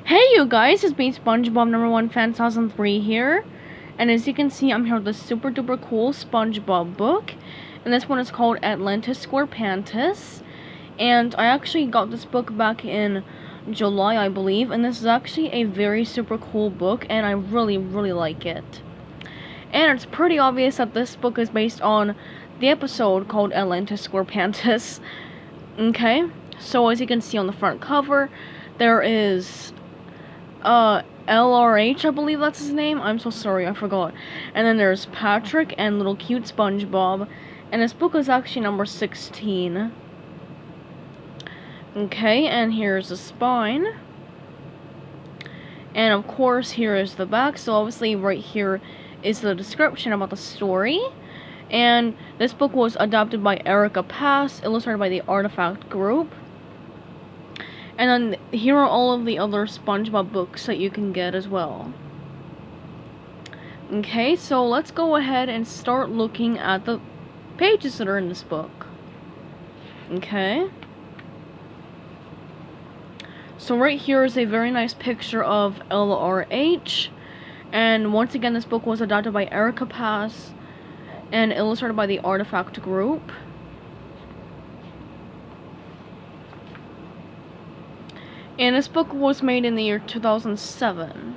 Hey you guys, it's me SpongeBob number 1 fan 2003 here, and as you can see I'm here with this super duper cool SpongeBob book, and this one is called Atlantis SquarePantis, and I actually got this book back in July I believe, and this is actually a very super cool book and I really like it. And it's pretty obvious that this book is based on the episode called Atlantis SquarePantis. Okay, so as you can see on the front cover, there is LRH, I believe that's his name. I'm so sorry, I forgot. And then there's Patrick and little cute SpongeBob. And this book is actually number 16. Okay, and here's the spine. And of course, here is the back. So obviously right here is the description about the story. And this book was adapted by Erica Pass, illustrated by the Artifact Group. And then here are all of the other SpongeBob books that you can get as well. Okay, so let's go ahead and start looking at the pages that are in this book. Okay. So right here is a very nice picture of LRH. And once again, this book was adapted by Erica Pass and illustrated by the Artifact Group. And this book was made in the year 2007.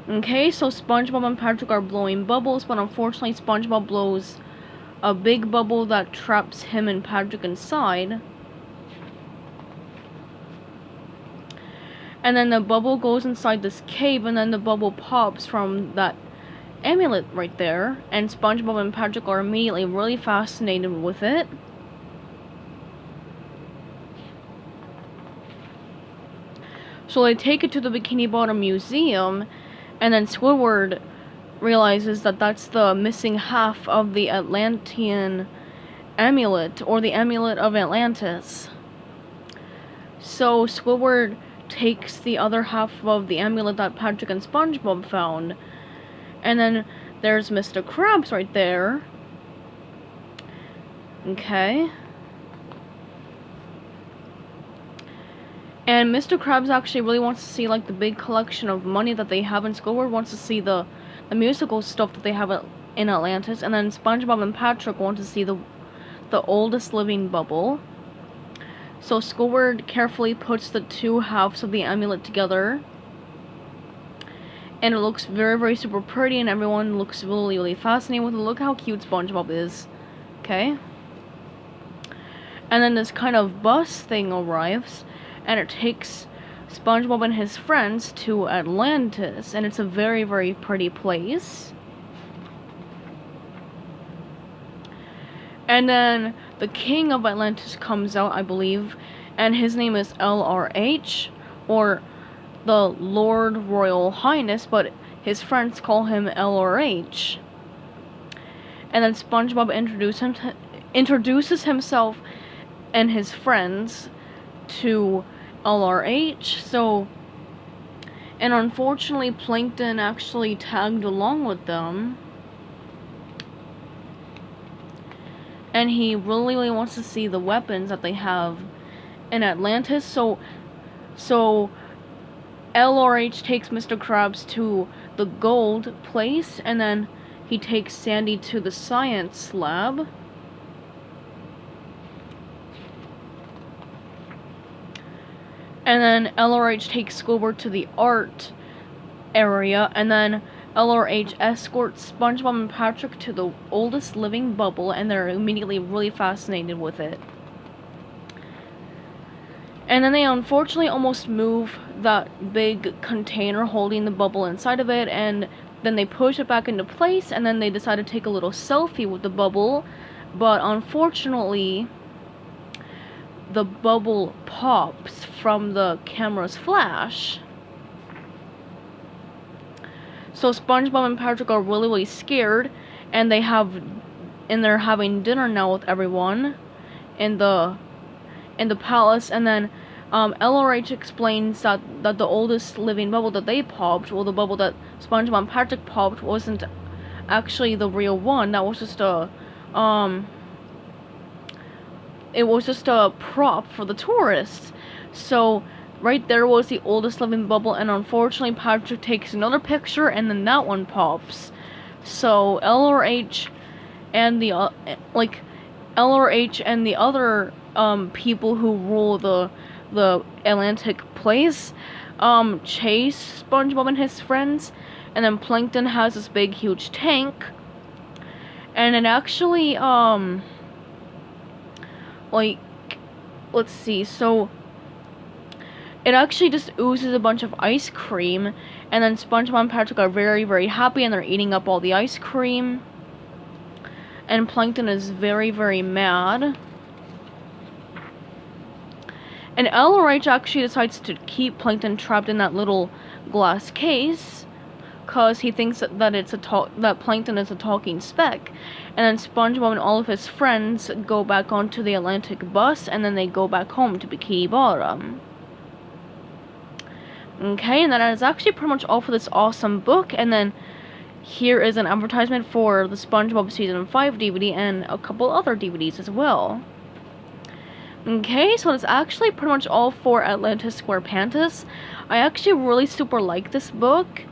Okay, so SpongeBob and Patrick are blowing bubbles, but unfortunately SpongeBob blows a big bubble that traps him and Patrick inside. And then the bubble goes inside this cave, and then the bubble pops from that amulet right there. And SpongeBob and Patrick are immediately really fascinated with it. So they take it to the Bikini Bottom Museum, and then Squidward realizes that that's the missing half of the Atlantean amulet, or the amulet of Atlantis. So Squidward takes the other half of the amulet that Patrick and SpongeBob found, and then there's Mr. Krabs right there. Okay. And Mr. Krabs actually really wants to see like the big collection of money that they have, and Squidward wants to see the musical stuff that they have in Atlantis, and then SpongeBob and Patrick want to see the oldest living bubble. So Squidward carefully puts the two halves of the amulet together, and it looks very super pretty, and everyone looks really fascinated with it. Look how cute SpongeBob is. Okay. And then this kind of bus thing arrives, and it takes SpongeBob and his friends to Atlantis, and it's a very pretty place. And then the king of Atlantis comes out, I believe, and his name is LRH, or the Lord Royal Highness, but his friends call him LRH. And then SpongeBob introduces himself and his friends to LRH. So, and unfortunately Plankton actually tagged along with them, and he really wants to see the weapons that they have in Atlantis. So LRH takes Mr. Krabs to the gold place, and then he takes Sandy to the science lab. And then LRH takes Squidward to the art area, and then LRH escorts SpongeBob and Patrick to the oldest living bubble, and they're immediately really fascinated with it. And then they unfortunately almost move that big container holding the bubble inside of it, and then they push it back into place, and then they decide to take a little selfie with the bubble, but unfortunately the bubble pops from the camera's flash. So SpongeBob and Patrick are really scared, and they're having dinner now with everyone in the palace. And then LRH explains that the oldest living bubble that they popped, well, the bubble that SpongeBob and Patrick popped, wasn't actually the real one. That was just a it was just a prop for the tourists. So right there was the oldest living bubble, and unfortunately Patrick takes another picture and then that one pops. So LRH and the LRH and the other people who rule the Atlantic place chase SpongeBob and his friends, and then Plankton has this big huge tank, and it actually like, let's see, so it actually just oozes a bunch of ice cream, and then SpongeBob and Patrick are very, very happy, and they're eating up all the ice cream, and Plankton is very, very mad. And LRH actually decides to keep Plankton trapped in that little glass case, cause he thinks that that Plankton is a talking speck. And then SpongeBob and all of his friends go back onto the Atlantic bus, and then they go back home to Bikini Bottom. Okay, and that is actually pretty much all for this awesome book. And then here is an advertisement for the SpongeBob Season 5 DVD and a couple other DVDs as well. Okay, so that's actually pretty much all for Atlantis SquarePantis. I actually really super like this book.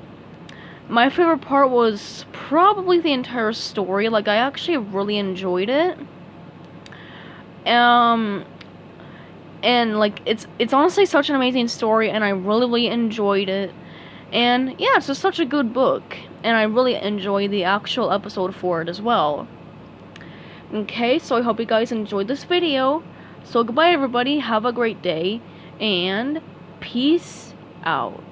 My favorite part was probably the entire story. Like, I actually really enjoyed it. And like, it's honestly such an amazing story, and I really enjoyed it. And yeah, it's just such a good book, and I really enjoy the actual episode for it as well. Okay, so I hope you guys enjoyed this video. So goodbye everybody, have a great day, and peace out.